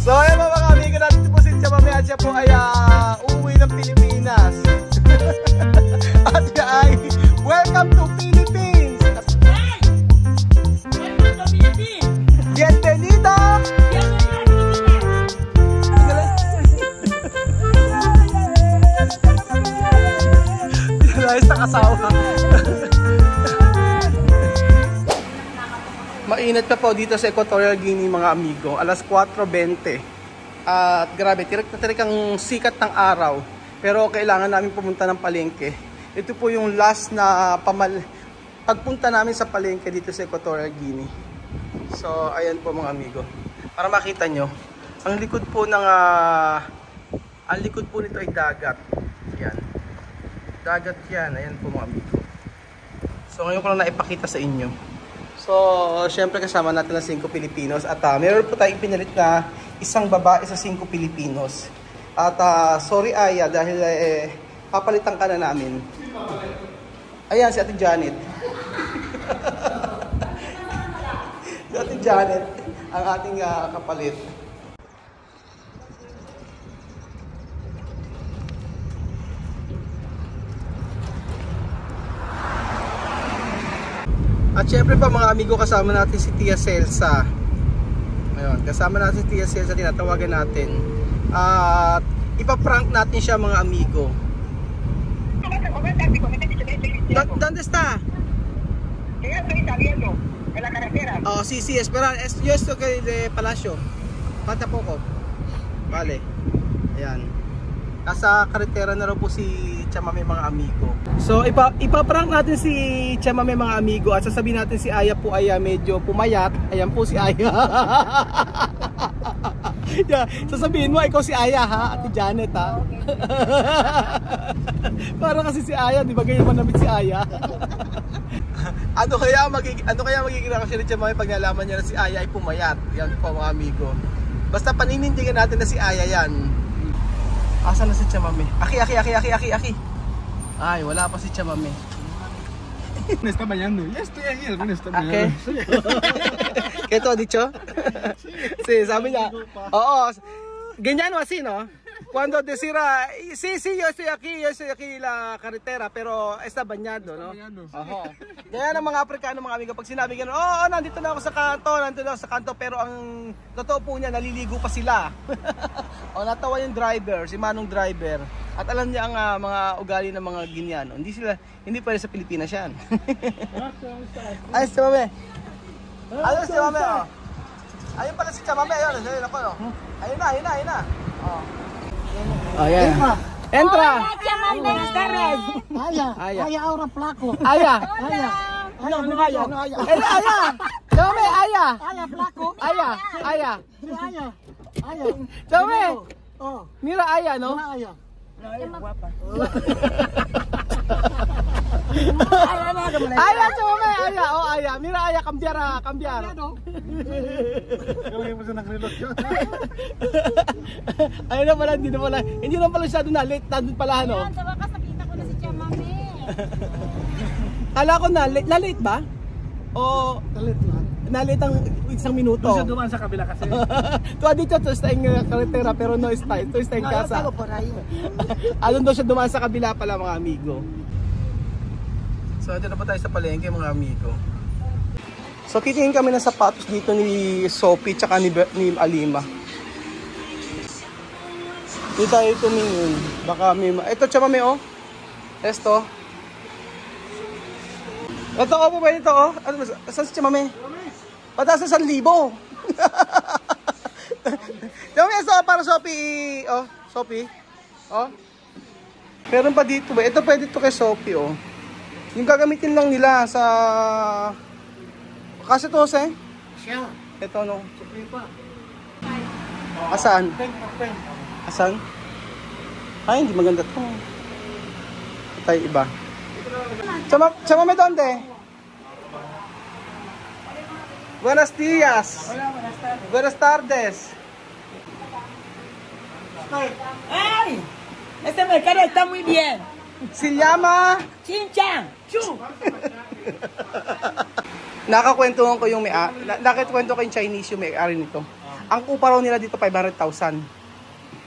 So ayun mga amigo, natin po si Tia Mami at siya po ay uuwi ng Pilipinas. At siya ay welcome to Philippines! Welcome to Philippines! Bienvenido! Pinalais na kasawa. Mainit pa po dito sa Equatorial Guinea mga amigo. Alas 4:20. At grabe, tirik na tirik ang sikat ng araw. Pero kailangan namin pumunta ng palengke. Ito po yung last na pagpunta namin sa palengke dito sa Equatorial Guinea. So, ayan po mga amigo. Para makita nyo, ang likod po ng ang likod po nito ay dagat. Yan. Dagat yan. Ayan po mga amigo. So, ngayon ko lang naipakita sa inyo. So, syempre kasama natin ang 5 Pilipinos. At meron po tayong pinalit na isang babae sa 5 Pilipinos. At sorry Aya, dahil papalitan ka na namin. Ayan, si Ate Janet. Si Ate Janet, ang ating kapalit. At syempre pa mga amigo, kasama natin si Tia Celsa. Ayun, kasama natin si Tia Celsa, tinatawagan natin. At ipaprank natin siya mga amigo. ¿Dónde está? Estoy saliendo de la carretera. Oh, sí, espera, yo estoy de Palacio. Falta poco. Vale. Ayan. Nasa karetera na raw po si Tia Mami mga amigo. So ipaprank natin si Tia Mami mga amigo at sasabihin natin si Aya po ay medyo pumayat. Ayan po si Aya. Yeah, sasabihin mo ikaw si Aya ha, Ate Janet ha. Para kasi si Aya, di ba ganyan manamit si Aya? Ano kaya magiging reaksyon ni Tia Mami pag nalaman niya na si Aya ay pumayat? Yan po mga amigo. Basta paninindigan natin na si Aya yan. Asan na si Tia Mami? Aki. Ay, wala pa si Tia Mami. Me está bañando. Ya estoy ahí, alguien está bañando. ¿Qué tú has dicho? Sí, sabi niya. Oo. Ganyan o así, no? Cuando decir, sí, yo estoy aquí la carretera, pero está bañado, no? Oho. Ganyan ang mga Afrikano, mga amigo. Pag sinabi gano'n, oo, nandito na ako sa kanto, pero ang totoo po niya, naliligo pa sila. O, natawa yung driver, si Manong driver. At alam niya ang mga ugali ng mga Guineano. Hindi pa rin sa Pilipinas yan. Ay, si Mami. Ayun si Mami, oh. Ayun pala si Mami, ayun ako, no? Ayun na. Oh. Oh, yeah. Entra. Buenas tardes. Aya ahora flaco. Aya. No Aya. Aya. Dame, Aya. Aya flaco. Aya. Aya. Dame. Oh, Mira Aya, no? Aya. No, ella es guapa. Aya, Mami, Aya. Oh, Aya. Mira Aya, cambiar. Ayun na pala, hindi na pala siya doon na late, nandun pala ano. Ayan, sa wakas nakita ko na si Tia Mami. Kala ko na late ba? O na-late ang isang minuto. Doon siya dumaan sa kabila kasi. Tuwa dito, to está en carretera, pero no está en casa. Alon daw siya dumaan sa kabila pala mga amigo. So, dito na po tayo sa palengke mga amigo. So, titingin kami ng sapatos dito ni Sophie tsaka ni Alima. Dito tayo tumingin. Baka may... Ito, Tia Mami, oh. Esto. Ito, oh, po ba ito, oh? Saan si Tia Mami? Pataas na 1,000. Tia Mami, ito para Sophie. Oh, Sophie. Oh. Meron pa dito ba? Ito pwede ito kay Sophie, oh. Yung gagamitin lang nila sa... Kasi ito, Jose? Siya. Ito, no? Siyempre pa. Asaan? Asaan? Ay, hindi maganda ito. Ito tayo iba. Tia Mami, donde? Buenos días. Buenas tardes. ¡Ay! Este mercado está muy bien. Se llama... Chin-chan. Chu. Nakakwentuhan ko yung nakakwentuhan ko yung Chinese yung may-ari nito. Ang upa raw nila dito 500,000.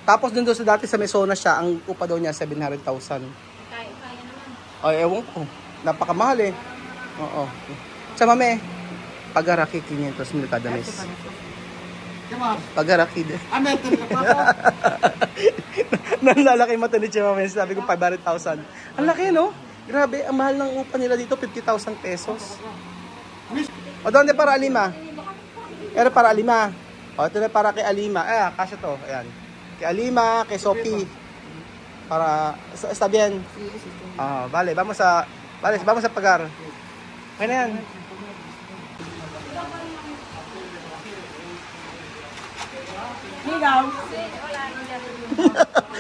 Tapos dun sa dati sa Mesona siya, ang upa daw niya 700,000. Kaya naman. Ay, ewan ko. Napakamahal eh. Oo. Sa mame, pag-araki 500,000 kada mes. Pag-araki din. Nalalaki mata ni Chimame. Sabi ko 500,000. Ang laki, no? Grabe, ang mahal ng upa nila dito, 50,000 pesos. O, doon para Alima. Pero para Alima. O, ito na para kay Alima. Kasi to. Ayan. Kay Alima, kay Sophie. Para, está bien. Vale, vamos sa pagar. Okay na yan. Nigaw.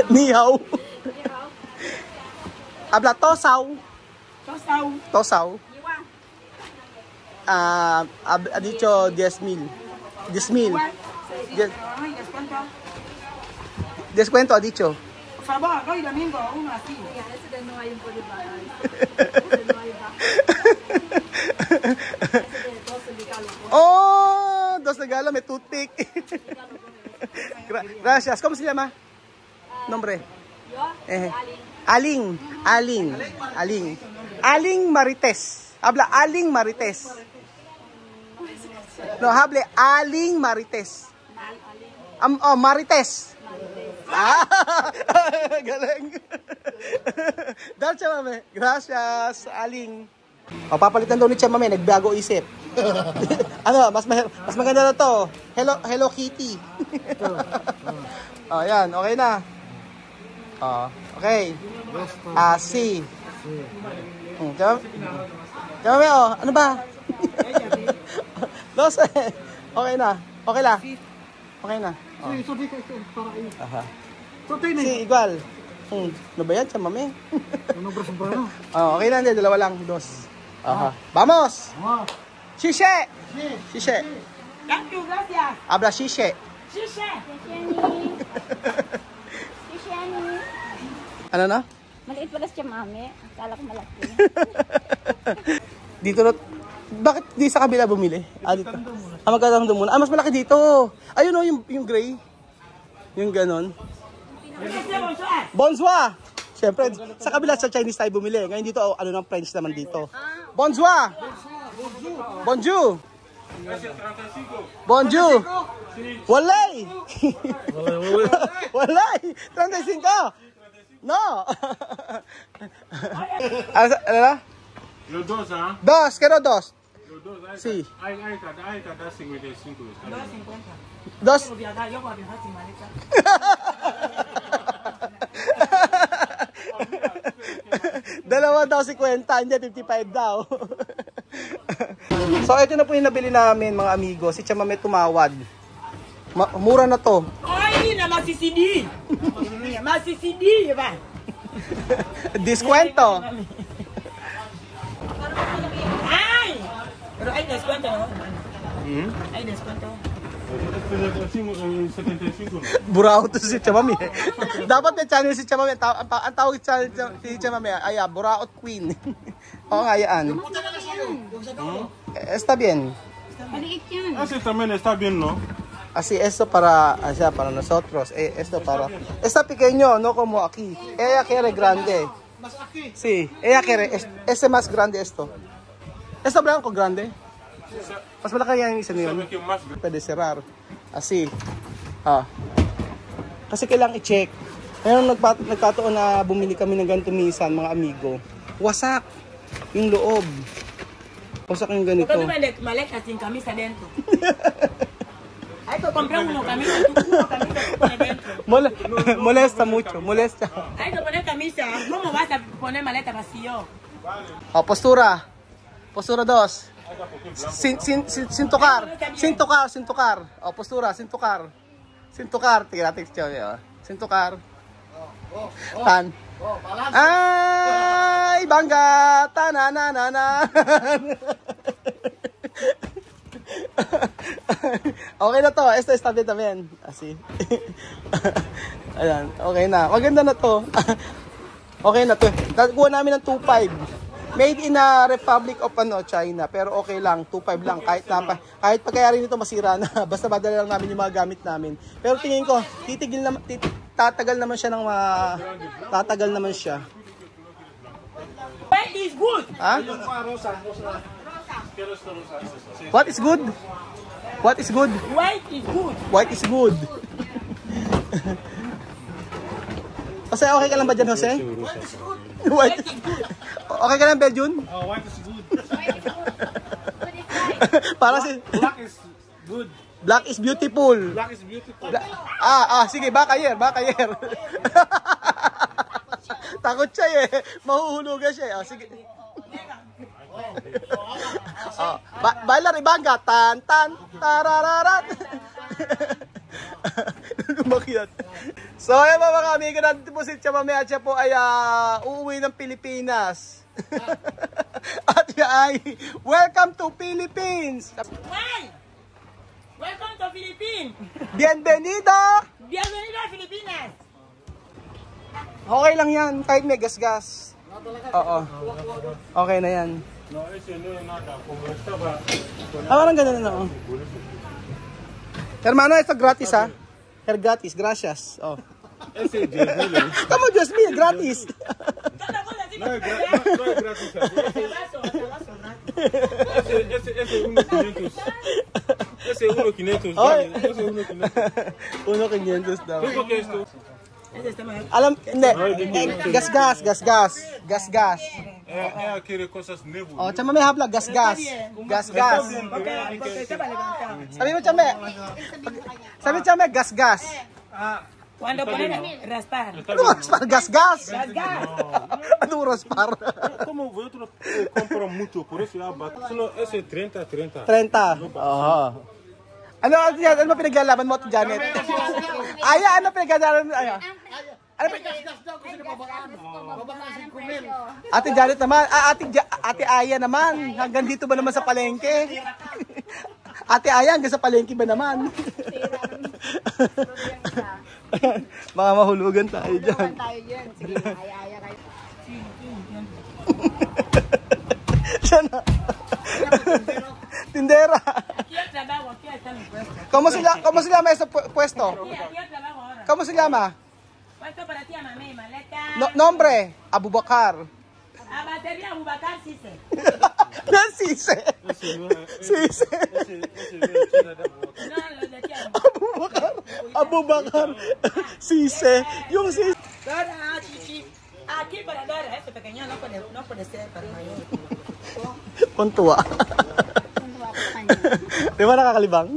Nihaw. Habla tosaw. Tosaw. Tosaw. Ha dicho 10,000. 10,000. Descuento ha dicho. Por favor, hoy domingo, uno así. Ese de no hay un poco de baja. Oh, dos regalo, may toothpick. Gracias. ¿Cómo se llama? Nombre. Yo, Aling. Aling Marites. Habla Aling Marites. No, hable Aling Marites. Marites. Galing. Dacha mame. Gracias, Aling. Papalitan daw ni Chamame, nagbago isip. Ano, mas maganda na to. Hello Kitty. Yan, okay na. Okay. Si. Chamame, ano ba? 12. Okay na. Okay la. Okay na. Si, igual. Ano ba yan, Chamame? Okay na, hindi. Dalawa lang. 2. Vamos! Shishe! Shishe. Thank you, gracias. Habla shishe. Shishe. Ano na? Maliit pala si Mami. Akala ko malaki. Dito na. Bakit di sa kabila bumili? Dito. Magkatang doon muna. Mas malaki dito. Ayun o, yung gray. Yung ganon. Bonsoir! Siyempre, sa kabila sa Chinese tayo bumili. Ngayon dito, ano ng French naman dito. Bonsoir! Bonjour! Bonjour! Walay! Walay! 35! No! Ano na? Los dos, ¿ah? Dos, quiero dos. Los dos, Sí. Hay cada 55. Está bien. Dos. Yo voy a viajar sin maleta. Dalawa daw 50, hindi 55 daw. So ito na po yung nabili namin mga amigo. Si Chamame tumawad. Mura na to. Ay, na masisidi. Masisidi, ba? Diskwento. Ay! Pero hay descuento, ¿no? Hay descuento. 75, ¿no? Burao to si Chamame. Dapat may channel si Chamame. Ang tawag si Chamame ay Buraot Queen. Oo nga yan. Está bien. Maliit yan. Ese también está bien, ¿no? Así, esto para nosotros. Esto para... Está pequeño, no como aquí. Ella quiere grande. Sí, ella quiere... Ese más grande esto. Esto blanco grande. Mas malaki yan yung isa niyon. Sabi ko mas Pwede cerrar. Así. Kasi kailangang i-check. Ngayon nagkataon na bumili kami ng ganito minsan, mga amigo. Wasak yung loob. Wasak yung ganito. Porque tú maleta sin camisa dentro. Hay que comprar uno camisa dentro. Molesta mucho, molesta. Hay que poner camisa. ¿Cómo vas a poner maleta vacío? Postura. Postura 2. Sintukar. Postura, sintukar. Sintukar. Tingnan natin siya. Sintukar. Tan. Ay, bangga. Tananana. Okay na to. Esto está bien también. Así. Ayan. Okay na. Maganda na to. Okay na to. Kuha namin ng 2.5. Made in Republic of China. Pero okay lang, 2.5 lang. Kahit pagkayari nito masira na. Basta madala lang namin yung mga gamit namin. Pero tingin ko, tatagal naman siya tatagal naman siya. White is good. Ha? What is good? What is good? White is good. White is good. Jose, okay ka lang ba dyan, Jose? White is good. Okay ka lang, Beljun? Oh, white is good. Para si... Black is good. Black is beautiful. Black is beautiful. Sige, bakayer. Takot siya eh. Mahuhulugan siya eh. Sige. Bailar ibanga. Tan, tarararat. Lumakyat. So, ayan mga amigo, nandito po si Chamame at siya po ay uuwi ng Pilipinas. At siya ay, welcome to Philippines! Why? Welcome to Philippines. Bienvenido! Bienvenido a Filipinas. Okay lang yan, kahit may gas-gas. Oo. Okay na yan. Parang ganun na. Hermano, ito gratis ha. Her gratis, gracias. Oh. Ese 10,000. Come on, just me, gratis. No es gratis. Ese 1,500. Ese 1,500. Ay. Ese 1,500. 1,500 daw. ¿Qué es esto? Alam, hindi. Gas-gas. Ella quiere cosas nuevas. Oh, chama may habla, gas-gas. Gas-gas. Sabi mo, chame. Sabi mo, chame, gas-gas. Cuando ponen raspar. Ano raspar? Gas-gas. Gas. Ano raspar? Como vosotros compran mucho, por eso ya solo ese 30. 30. Oo. Ano ba pinaglalaban mo, Janet? Aya, ano pinaglalaban mo? Aya. Ate Janet naman, Ate Aya naman, hanggang dito ba naman sa palengke? Ate Aya, hanggang sa palengke ba naman? Mga mahulugan tayo dyan. Sige, Aya kayo. Siya na. Tindera. Aquí el trabajo, aquí está mi puesto. ¿Cómo se llama ese puesto? Aquí el trabajo ahora. ¿Cómo se llama? Puesto para ti, mami, maleta. Nombre, Abubakar. A batería, Abubakar, Sise. No, Sise. Sise. No, lo de aquí. Abubakar. Sise. Yung Sise. Dora, chichi. Aquí para Dora, este pequeño no puede ser para mayor. Kontua. Di ba nakakalibang?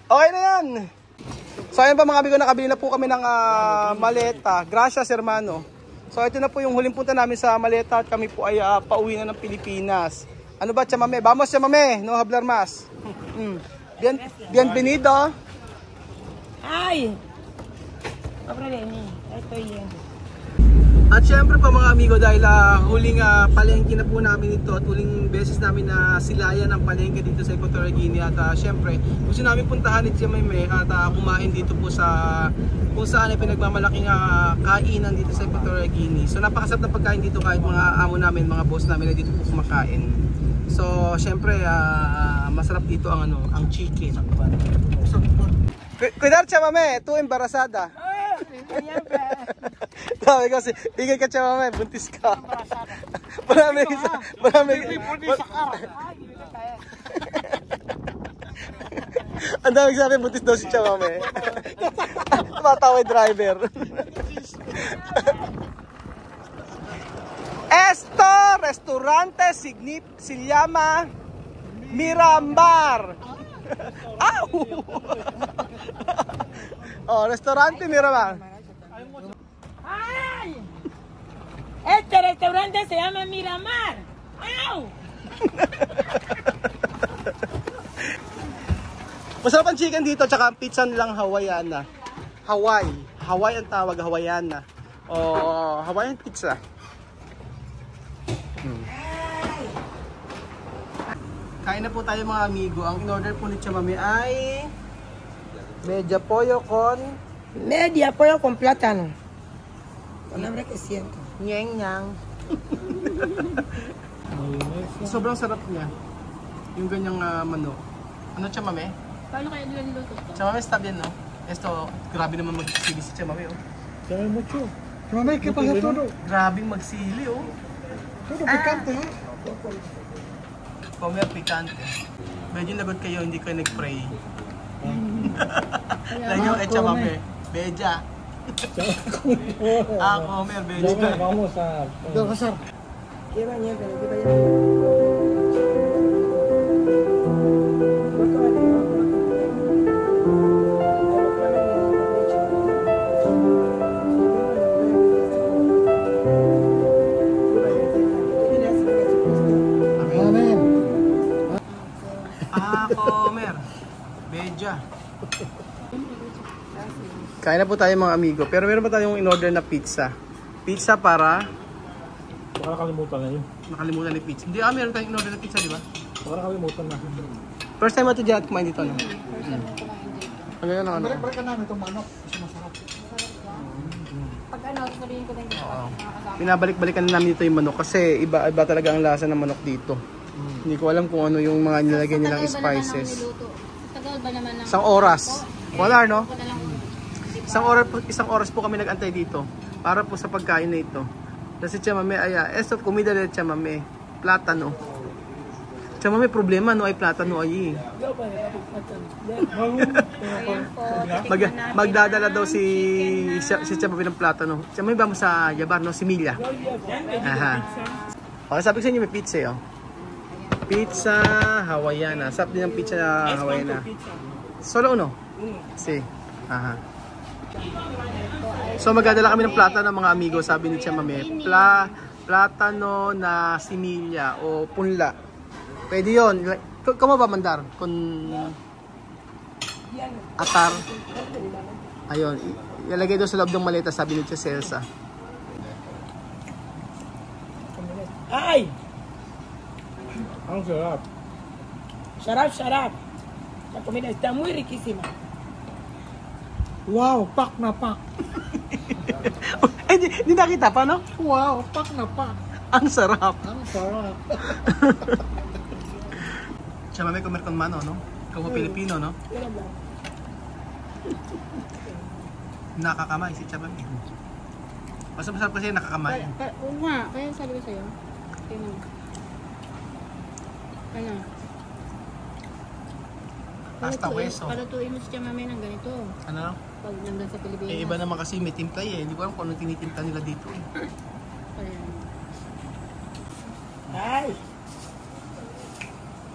Okay na yan. So ayun pa mga amigo, nakabili na po kami ng maleta. Gracias hermano. So ito na po yung huling punta namin sa maleta at kami po ay pauwi na ng Pilipinas. Ano ba, Chamame? Vamos, Chamame. No hablar más. Bienvenido. Ay. Pobre de mí, estoy yendo. At syempre po mga amigo, dahil huling palengke na po namin ito at huling beses namin na silayan ng palengke dito sa Equatorial Guinea. At syempre gusto namin puntahan ni Chamame at kumain dito po sa kung saan ay pinagmamalaking kainan dito sa Equatorial Guinea. So napakasarap na pagkain dito, kahit mga amo namin, mga boss namin na dito po kumakain. So syempre masarap dito ang chicken. Cuidar, Chamame, tu embarazada. Sabi ko kasi, tingin ka, Chamame, buntis ka. Marami. Ang daming sabi, buntis daw si Chamame. Tumatawa yung driver. Esto restaurante se llama Miramar. Au! Oh, restaurante Miramar. ¡Ay! Este restaurante se llama Miramar. ¡Au! Masarap ang chicken dito, tsaka ang pizza nilang Hawaiiana. Hawaii ang tawag, Hawaiiana. O Hawaiian pizza. Kain na po tayo mga amigo. Ang in-order po ni Chamame ay media pollo con Media pollo con plátano. Con hambre que siento. nyeng nyang. Sobrang sarap niya. Yung ganyang manok. Ano chamame? Paano kaya nila niluto ito? Chamame está bien, no? Esto, grabe naman magsili si chamame, oh. Sabe mucho. Chamame, ¿qué pasa todo? Grabing magsili, oh. Todo picante, ¿eh? Comer picante. Medyo lagot kayo, hindi kayo nag-pray. Lagyan kay chamame. Beja. Comer, beja. Vamos a... Don César. Amen. Comer. Beja. Kain na po tayo mga amigo. Pero meron pa tayong in-order na pizza. Pizza para... Baka nakalimutan na yun. Nakalimutan ni pizza. Hindi, meron tayong in-order na pizza, di ba? Baka nakalimutan na. First time mo ito dyan kumain dito, no? First time ko kumain dito. Ang ganda ng ano. Balik-balikan namin itong manok. Kasi masarap. Pag ano, sabihin ko din dito. Nakakasama. Pinabalik-balikan na namin dito yung manok kasi iba talaga ang lasa ng manok dito. Hindi ko alam kung ano yung mga nilagay nilang spices. Tagal ba naman ng Isang oras. Wala, no? Ako na lang. Isang oras po kami nag-antay dito para po sa pagkain na ito. Kasi chamame, esto comida de chamame, plátano. Chamame problema no ay plátano ay. Ayan po. Magdadala daw si chamame ng plátano. Chamame ba mo sa Yabar no, Similla. Aha. Okay, sabi ko sa inyo may pizza oh. Pizza Hawaiana. Sarap din ang pizza Hawaiana. Solo uno? Si. Aha. So magdadala kami ng plátano mga amigo, sabi ni chamame. Plátano na similya o punla. Pwede yun. Kamo ba mandar? Kung atar. Ayun. Ilalagay doon sa loob ng maleta, sabi ni Celsa. Ay! Ang sarap. Sarap. La comida está muy riquísima. Wow, pak na pak. Hindi nakita pa, no? Wow, pak na pak. Ang sarap. Ang sarap. Chamame comer con mano, no? Como Pilipino, no? Nakakamay si chamame. Mas masarap kasi nakakamay. Oo nga, kaya sabi ko sa'yo. Tingnan mo. Ano? Hasta hueso. Palutuin mo si chamame ng ganito. Ano? Pag nandun sa Pilipinas. Eh, iba naman kasi may timpla eh. Hindi ko alam kung anong tinitimpla nila dito eh. Ayan. Ay!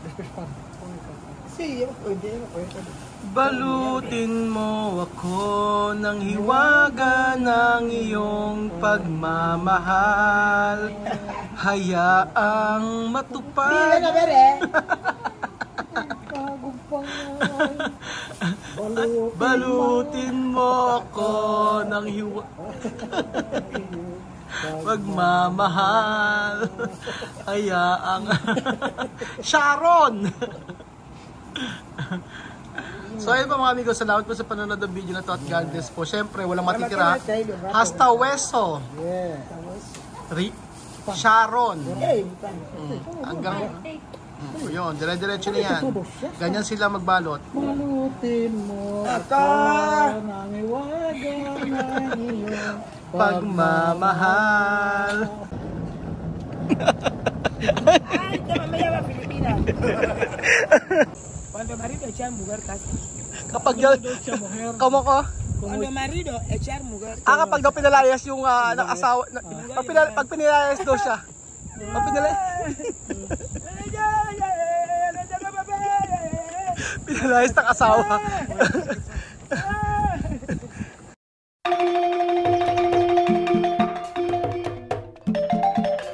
Después pan. Sí, pwede. Balutin mo ako ng hiwaga ng iyong pagmamahal. Hayaang matupad. Balutin mo ako ng pagmamahal. Hayaang Sharon. So ayun po mga amigo, salamat po sa panonood ng video na to at God bless po. Siyempre, walang matitira. Hasta hueso. Sharon. Hanggang yun, dire-diretso na yan. Ganyan sila magbalot. Balutin mo ako ng iwaga ng iyong pagmamahal. Ay, mamaya ba Pilipinas? Cuando marido echar mujer casa. Kapag kamo ko? Cuando marido echar mujer. Kapag daw pinalayas yung asawa, pag pinalayas daw siya. Pag pinalayas ng asawa.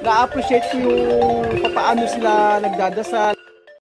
Na-appreciate ko yung paano sila nagdadasal.